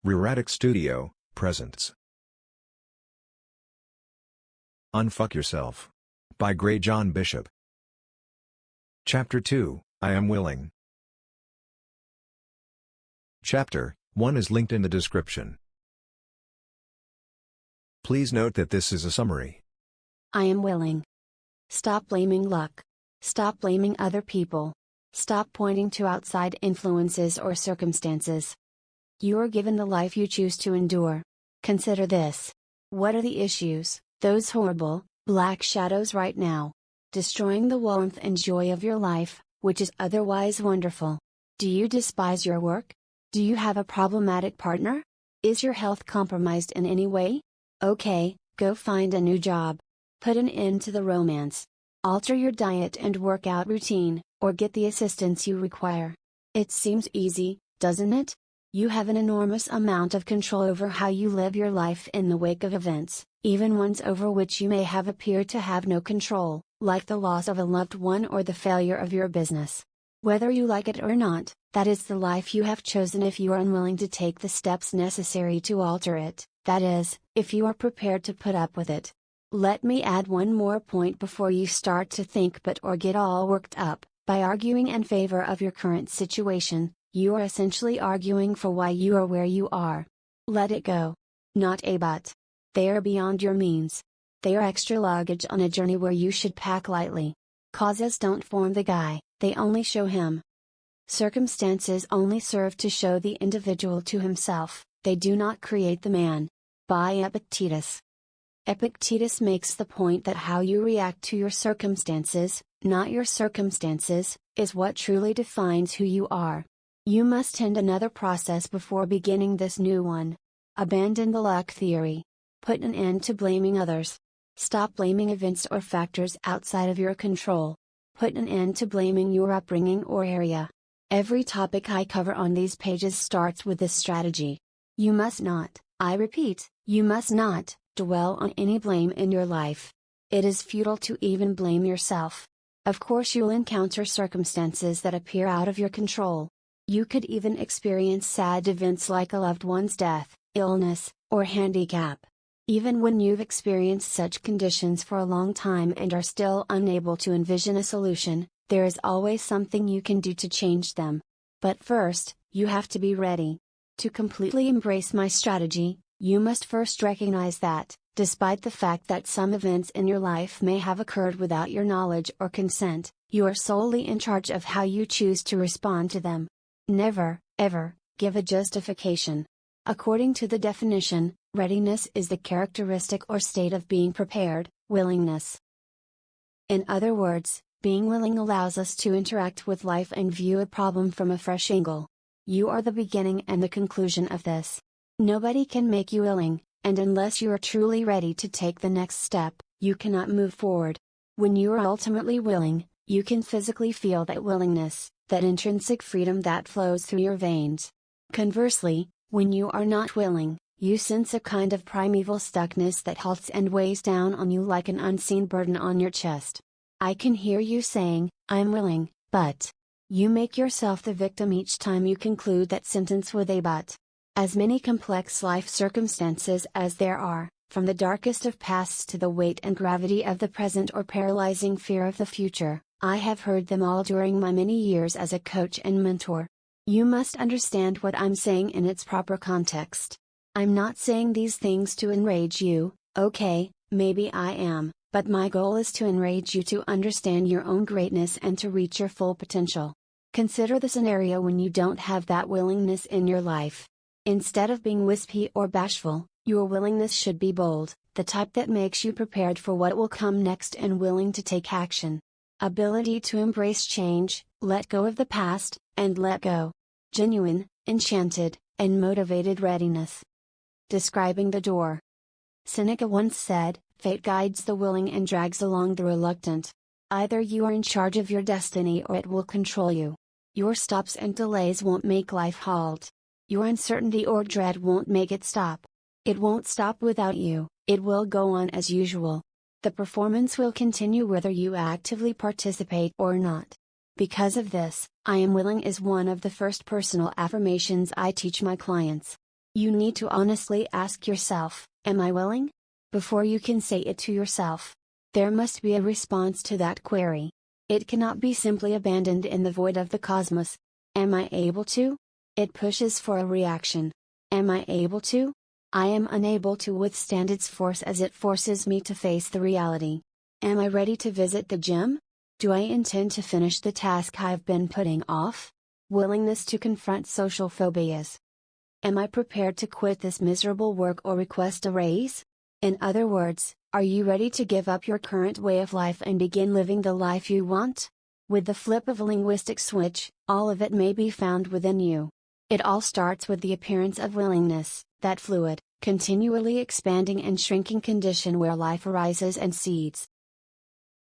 Rerratic Studio presents Unfuck Yourself by Gray John Bishop. Chapter 2, I Am Willing. Chapter 1 is linked in the description. Please note that this is a summary. I am willing. Stop blaming luck. Stop blaming other people. Stop pointing to outside influences or circumstances. You are given the life you choose to endure. Consider this. What are the issues, those horrible, black shadows right now? Destroying the warmth and joy of your life, which is otherwise wonderful. Do you despise your work? Do you have a problematic partner? Is your health compromised in any way? Okay, go find a new job. Put an end to the romance. Alter your diet and workout routine, or get the assistance you require. It seems easy, doesn't it? You have an enormous amount of control over how you live your life in the wake of events, even ones over which you may have appeared to have no control, like the loss of a loved one or the failure of your business. Whether you like it or not, that is the life you have chosen if you are unwilling to take the steps necessary to alter it, that is, if you are prepared to put up with it. Let me add one more point before you start to think or get all worked up. By arguing in favor of your current situation, you are essentially arguing for why you are where you are. Let it go. Not a but. They are beyond your means. They are extra luggage on a journey where you should pack lightly. Causes don't form the guy, they only show him. Circumstances only serve to show the individual to himself, they do not create the man. By Epictetus. Epictetus makes the point that how you react to your circumstances, not your circumstances, is what truly defines who you are. You must end another process before beginning this new one. Abandon the luck theory. Put an end to blaming others. Stop blaming events or factors outside of your control. Put an end to blaming your upbringing or area. Every topic I cover on these pages starts with this strategy. You must not, I repeat, you must not, dwell on any blame in your life. It is futile to even blame yourself. Of course you'll encounter circumstances that appear out of your control. You could even experience sad events like a loved one's death, illness, or handicap. Even when you've experienced such conditions for a long time and are still unable to envision a solution, there is always something you can do to change them. But first, you have to be ready. To completely embrace my strategy, you must first recognize that, despite the fact that some events in your life may have occurred without your knowledge or consent, you are solely in charge of how you choose to respond to them. Never, ever, give a justification. According to the definition, readiness is the characteristic or state of being prepared, willingness. In other words, being willing allows us to interact with life and view a problem from a fresh angle. You are the beginning and the conclusion of this. Nobody can make you willing, and unless you are truly ready to take the next step, you cannot move forward. When you are ultimately willing, you can physically feel that willingness, that intrinsic freedom that flows through your veins. Conversely, when you are not willing, you sense a kind of primeval stuckness that halts and weighs down on you like an unseen burden on your chest. I can hear you saying, I'm willing, but. You make yourself the victim each time you conclude that sentence with a but. As many complex life circumstances as there are, from the darkest of pasts to the weight and gravity of the present or paralyzing fear of the future, I have heard them all during my many years as a coach and mentor. You must understand what I'm saying in its proper context. I'm not saying these things to enrage you, okay, maybe I am, but my goal is to enrage you to understand your own greatness and to reach your full potential. Consider the scenario when you don't have that willingness in your life. Instead of being wispy or bashful, your willingness should be bold, the type that makes you prepared for what will come next and willing to take action. Ability to embrace change, let go of the past, and let go. Genuine, enchanted, and motivated readiness. Describing the door. Seneca once said, fate guides the willing and drags along the reluctant. Either you are in charge of your destiny or it will control you. Your stops and delays won't make life halt. Your uncertainty or dread won't make it stop. It won't stop without you, it will go on as usual. The performance will continue whether you actively participate or not. Because of this, I am willing is one of the first personal affirmations I teach my clients. You need to honestly ask yourself, am I willing? Before you can say it to yourself. There must be a response to that query. It cannot be simply abandoned in the void of the cosmos. Am I able to? It pushes for a reaction. Am I able to? I am unable to withstand its force as it forces me to face the reality. Am I ready to visit the gym? Do I intend to finish the task I've been putting off? Willingness to confront social phobias. Am I prepared to quit this miserable work or request a raise? In other words, are you ready to give up your current way of life and begin living the life you want? With the flip of a linguistic switch, all of it may be found within you. It all starts with the appearance of willingness, that fluid, continually expanding and shrinking condition where life arises and seeds.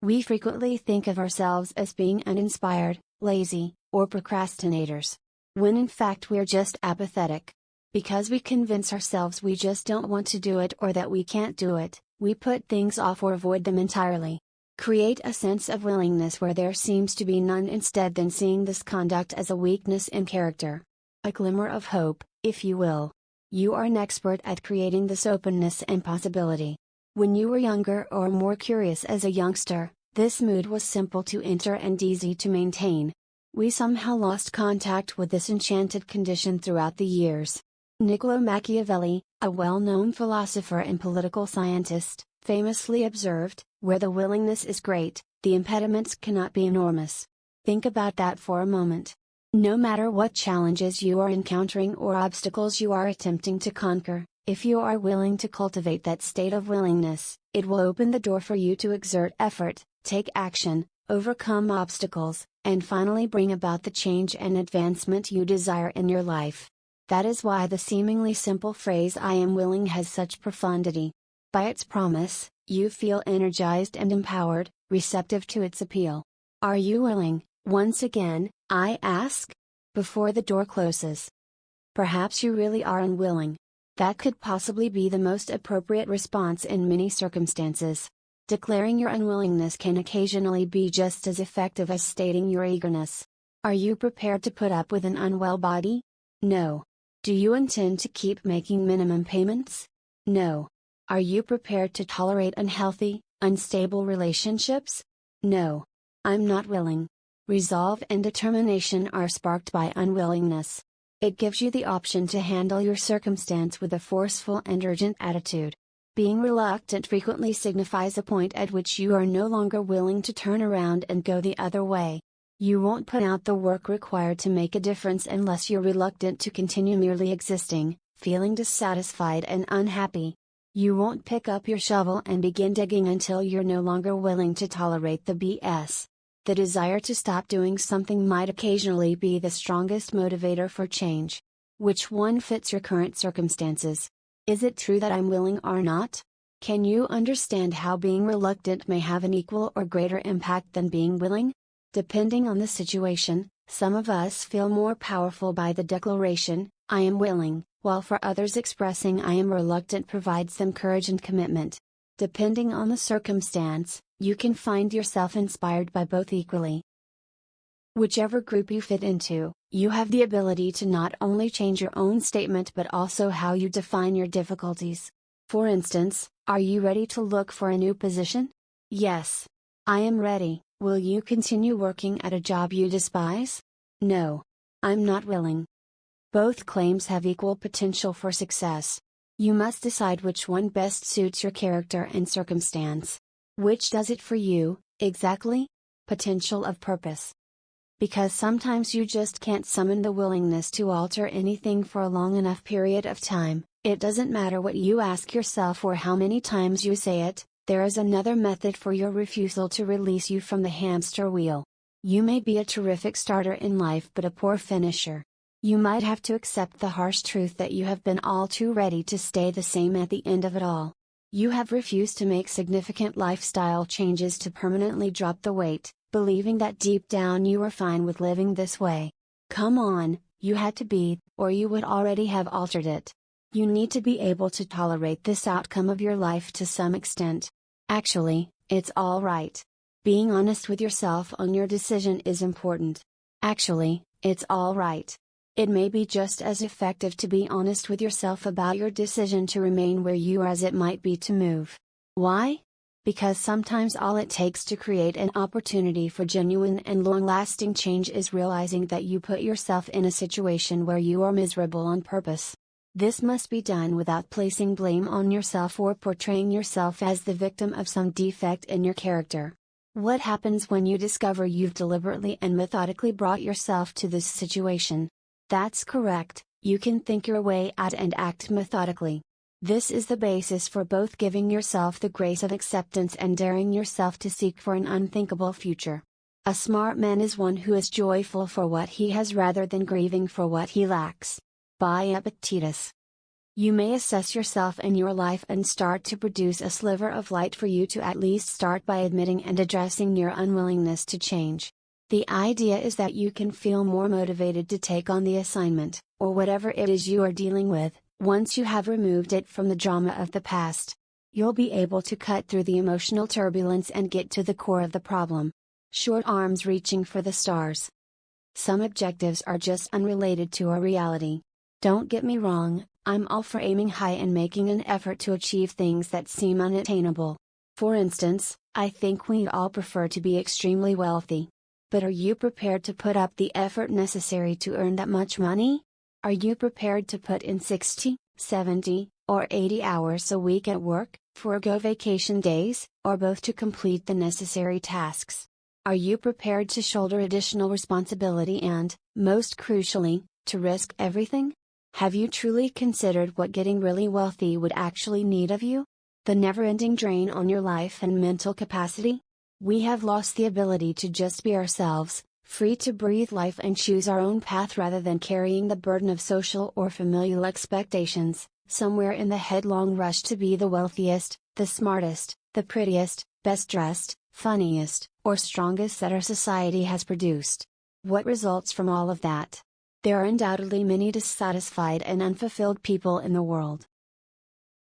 We frequently think of ourselves as being uninspired, lazy, or procrastinators. When in fact we're just apathetic. Because we convince ourselves we just don't want to do it or that we can't do it, we put things off or avoid them entirely. Create a sense of willingness where there seems to be none, instead than seeing this conduct as a weakness in character. A glimmer of hope, if you will. You are an expert at creating this openness and possibility. When you were younger or more curious as a youngster, this mood was simple to enter and easy to maintain. We somehow lost contact with this enchanted condition throughout the years. Niccolo Machiavelli, a well-known philosopher and political scientist, famously observed, "Where the willingness is great, the impediments cannot be enormous." Think about that for a moment. No matter what challenges you are encountering or obstacles you are attempting to conquer, if you are willing to cultivate that state of willingness, it will open the door for you to exert effort, take action, overcome obstacles, and finally bring about the change and advancement you desire in your life. That is why the seemingly simple phrase "I am willing" has such profundity. By its promise, you feel energized and empowered, receptive to its appeal. Are you willing, once again, I ask? Before the door closes. Perhaps you really are unwilling. That could possibly be the most appropriate response in many circumstances. Declaring your unwillingness can occasionally be just as effective as stating your eagerness. Are you prepared to put up with an unwell body? No. Do you intend to keep making minimum payments? No. Are you prepared to tolerate unhealthy, unstable relationships? No. I'm not willing. Resolve and determination are sparked by unwillingness. It gives you the option to handle your circumstance with a forceful and urgent attitude. Being reluctant frequently signifies a point at which you are no longer willing to turn around and go the other way. You won't put out the work required to make a difference unless you're reluctant to continue merely existing, feeling dissatisfied and unhappy. You won't pick up your shovel and begin digging until you're no longer willing to tolerate the BS. The desire to stop doing something might occasionally be the strongest motivator for change. Which one fits your current circumstances? Is it true that I'm willing or not? Can you understand how being reluctant may have an equal or greater impact than being willing? Depending on the situation, some of us feel more powerful by the declaration, "I am willing," while for others expressing "I am reluctant" provides them courage and commitment. Depending on the circumstance, you can find yourself inspired by both equally. Whichever group you fit into, you have the ability to not only change your own statement but also how you define your difficulties. For instance, are you ready to look for a new position? Yes. I am ready. Will you continue working at a job you despise? No. I'm not willing. Both claims have equal potential for success. You must decide which one best suits your character and circumstance. Which does it for you, exactly? Potential of purpose. Because sometimes you just can't summon the willingness to alter anything for a long enough period of time. It doesn't matter what you ask yourself or how many times you say it, there is another method for your refusal to release you from the hamster wheel. You may be a terrific starter in life but a poor finisher. You might have to accept the harsh truth that you have been all too ready to stay the same at the end of it all. You have refused to make significant lifestyle changes to permanently drop the weight, believing that deep down you are fine with living this way. Come on, you had to be, or you would already have altered it. You need to be able to tolerate this outcome of your life to some extent. Actually, it's all right. Being honest with yourself on your decision is important. Actually, it's all right. It may be just as effective to be honest with yourself about your decision to remain where you are as it might be to move. Why? Because sometimes all it takes to create an opportunity for genuine and long-lasting change is realizing that you put yourself in a situation where you are miserable on purpose. This must be done without placing blame on yourself or portraying yourself as the victim of some defect in your character. What happens when you discover you've deliberately and methodically brought yourself to this situation? That's correct, you can think your way out and act methodically. This is the basis for both giving yourself the grace of acceptance and daring yourself to seek for an unthinkable future. A smart man is one who is joyful for what he has rather than grieving for what he lacks. By Epictetus. You may assess yourself and your life and start to produce a sliver of light for you to at least start by admitting and addressing your unwillingness to change. The idea is that you can feel more motivated to take on the assignment, or whatever it is you are dealing with, once you have removed it from the drama of the past. You'll be able to cut through the emotional turbulence and get to the core of the problem. Short arms reaching for the stars. Some objectives are just unrelated to our reality. Don't get me wrong, I'm all for aiming high and making an effort to achieve things that seem unattainable. For instance, I think we'd all prefer to be extremely wealthy. But are you prepared to put up the effort necessary to earn that much money? Are you prepared to put in 60, 70, or 80 hours a week at work, forego vacation days, or both to complete the necessary tasks? Are you prepared to shoulder additional responsibility and, most crucially, to risk everything? Have you truly considered what getting really wealthy would actually need of you? The never-ending drain on your life and mental capacity? We have lost the ability to just be ourselves, free to breathe life and choose our own path rather than carrying the burden of social or familial expectations, somewhere in the headlong rush to be the wealthiest, the smartest, the prettiest, best dressed, funniest, or strongest that our society has produced. What results from all of that? There are undoubtedly many dissatisfied and unfulfilled people in the world.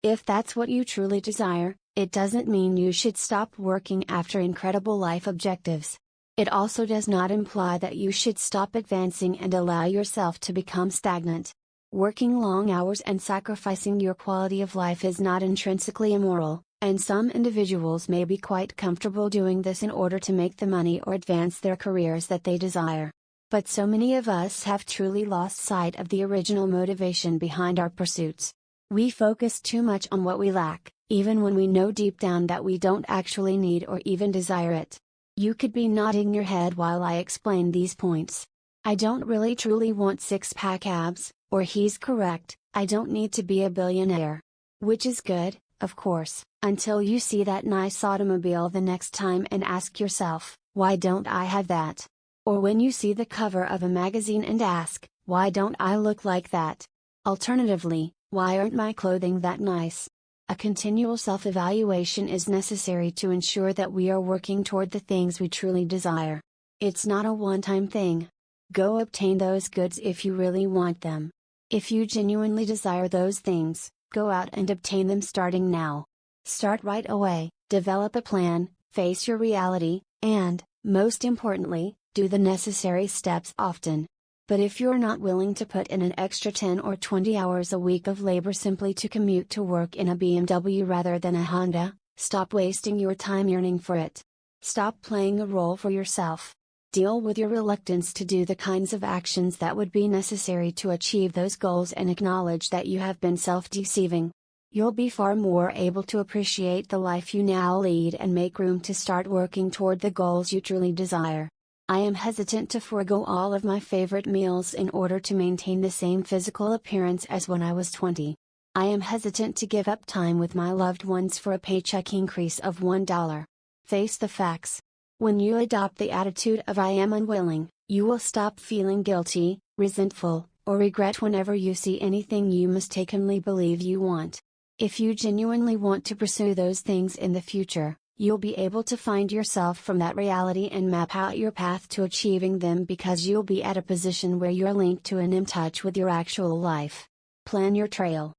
If that's what you truly desire, it doesn't mean you should stop working after incredible life objectives. It also does not imply that you should stop advancing and allow yourself to become stagnant. Working long hours and sacrificing your quality of life is not intrinsically immoral, and some individuals may be quite comfortable doing this in order to make the money or advance their careers that they desire. But so many of us have truly lost sight of the original motivation behind our pursuits. We focus too much on what we lack, even when we know deep down that we don't actually need or even desire it. You could be nodding your head while I explain these points. I don't really truly want six-pack abs, or he's correct, I don't need to be a billionaire. Which is good, of course, until you see that nice automobile the next time and ask yourself, why don't I have that? Or when you see the cover of a magazine and ask, why don't I look like that? Alternatively, why aren't my clothing that nice? A continual self-evaluation is necessary to ensure that we are working toward the things we truly desire. It's not a one-time thing. Go obtain those goods if you really want them. If you genuinely desire those things, go out and obtain them starting now. Start right away, develop a plan, face your reality, and, most importantly, do the necessary steps often. But if you're not willing to put in an extra 10 or 20 hours a week of labor simply to commute to work in a BMW rather than a Honda, stop wasting your time yearning for it. Stop playing a role for yourself. Deal with your reluctance to do the kinds of actions that would be necessary to achieve those goals and acknowledge that you have been self-deceiving. You'll be far more able to appreciate the life you now lead and make room to start working toward the goals you truly desire. I am hesitant to forego all of my favorite meals in order to maintain the same physical appearance as when I was 20. I am hesitant to give up time with my loved ones for a paycheck increase of $1. Face the facts. When you adopt the attitude of I am unwilling, you will stop feeling guilty, resentful, or regret whenever you see anything you mistakenly believe you want. If you genuinely want to pursue those things in the future, you'll be able to find yourself from that reality and map out your path to achieving them because you'll be at a position where you're linked to and in touch with your actual life. Plan your trail.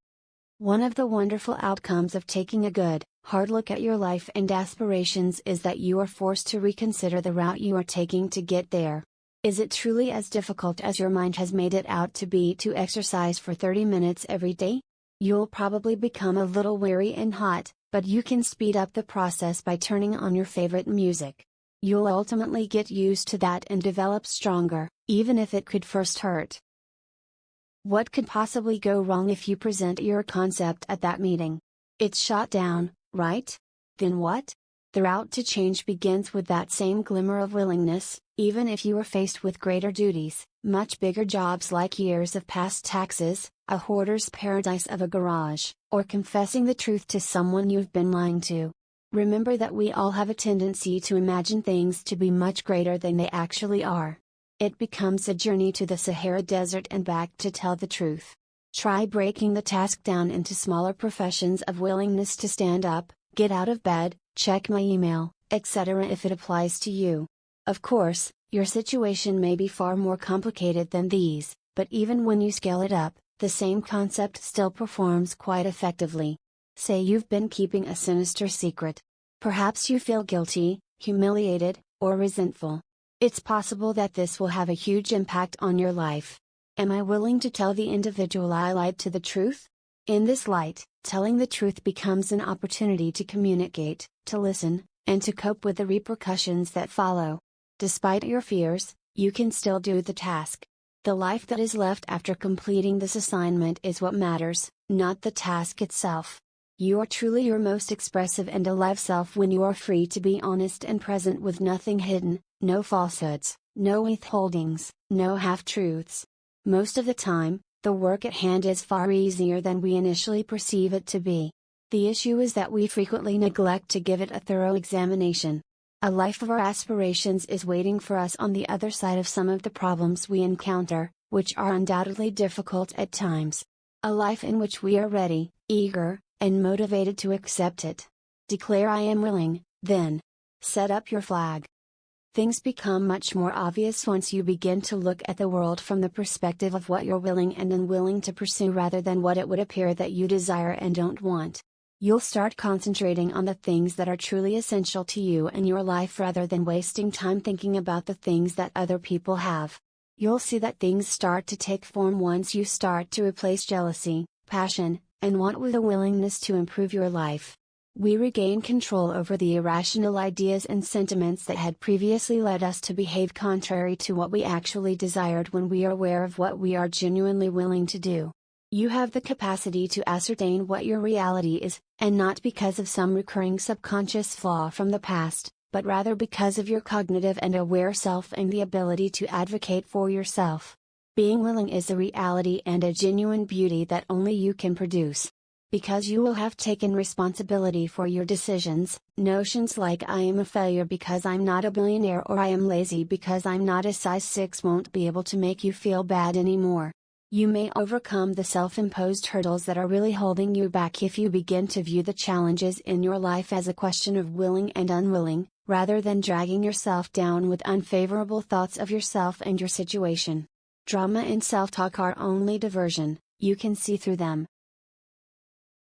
One of the wonderful outcomes of taking a good, hard look at your life and aspirations is that you are forced to reconsider the route you are taking to get there. Is it truly as difficult as your mind has made it out to be to exercise for 30 minutes every day? You'll probably become a little weary and hot, but you can speed up the process by turning on your favorite music. You'll ultimately get used to that and develop stronger, even if it could first hurt. What could possibly go wrong if you present your concept at that meeting? It's shot down, right? Then what? The route to change begins with that same glimmer of willingness, even if you are faced with greater duties, much bigger jobs like years of past taxes, a hoarder's paradise of a garage, or confessing the truth to someone you've been lying to. Remember that we all have a tendency to imagine things to be much greater than they actually are. It becomes a journey to the Sahara Desert and back to tell the truth. Try breaking the task down into smaller professions of willingness to stand up, get out of bed, check my email, etc. if it applies to you. Of course, your situation may be far more complicated than these, but even when you scale it up, the same concept still performs quite effectively. Say you've been keeping a sinister secret. Perhaps you feel guilty, humiliated, or resentful. It's possible that this will have a huge impact on your life. Am I willing to tell the individual I lied to the truth? In this light, telling the truth becomes an opportunity to communicate, to listen, and to cope with the repercussions that follow. Despite your fears, you can still do the task. The life that is left after completing this assignment is what matters, not the task itself. You are truly your most expressive and alive self when you are free to be honest and present with nothing hidden, no falsehoods, no withholdings, no half-truths. Most of the time, the work at hand is far easier than we initially perceive it to be. The issue is that we frequently neglect to give it a thorough examination. A life of our aspirations is waiting for us on the other side of some of the problems we encounter, which are undoubtedly difficult at times. A life in which we are ready, eager, and motivated to accept it. Declare I am willing, then. Set up your flag. Things become much more obvious once you begin to look at the world from the perspective of what you're willing and unwilling to pursue rather than what it would appear that you desire and don't want. You'll start concentrating on the things that are truly essential to you and your life rather than wasting time thinking about the things that other people have. You'll see that things start to take form once you start to replace jealousy, passion, and want with a willingness to improve your life. We regain control over the irrational ideas and sentiments that had previously led us to behave contrary to what we actually desired when we are aware of what we are genuinely willing to do. You have the capacity to ascertain what your reality is, and not because of some recurring subconscious flaw from the past, but rather because of your cognitive and aware self and the ability to advocate for yourself. Being willing is a reality and a genuine beauty that only you can produce. Because you will have taken responsibility for your decisions, notions like I am a failure because I'm not a billionaire or I am lazy because I'm not a size 6 won't be able to make you feel bad anymore. You may overcome the self-imposed hurdles that are really holding you back if you begin to view the challenges in your life as a question of willing and unwilling, rather than dragging yourself down with unfavorable thoughts of yourself and your situation. Drama and self-talk are only diversion, you can see through them.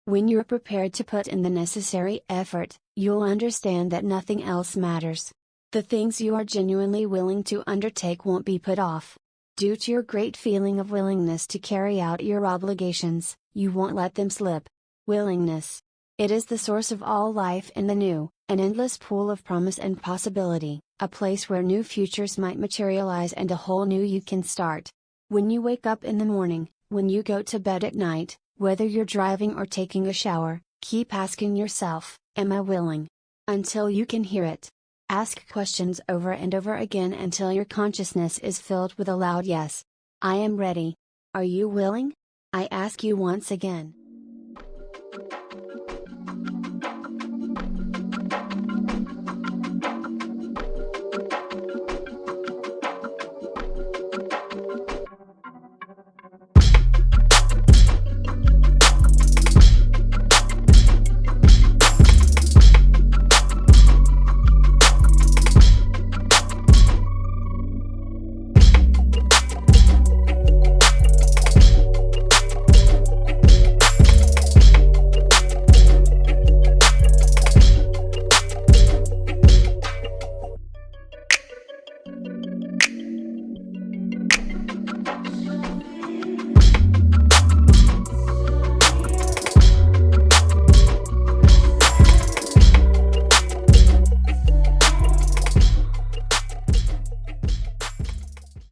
When you're prepared to put in the necessary effort, you'll understand that nothing else matters. The things you are genuinely willing to undertake won't be put off. Due to your great feeling of willingness to carry out your obligations, you won't let them slip. Willingness. It is the source of all life in the new, an endless pool of promise and possibility, a place where new futures might materialize and a whole new you can start. When you wake up in the morning, when you go to bed at night, whether you're driving or taking a shower, keep asking yourself, am I willing? Until you can hear it. Ask questions over and over again until your consciousness is filled with a loud yes. I am ready. Are you willing? I ask you once again.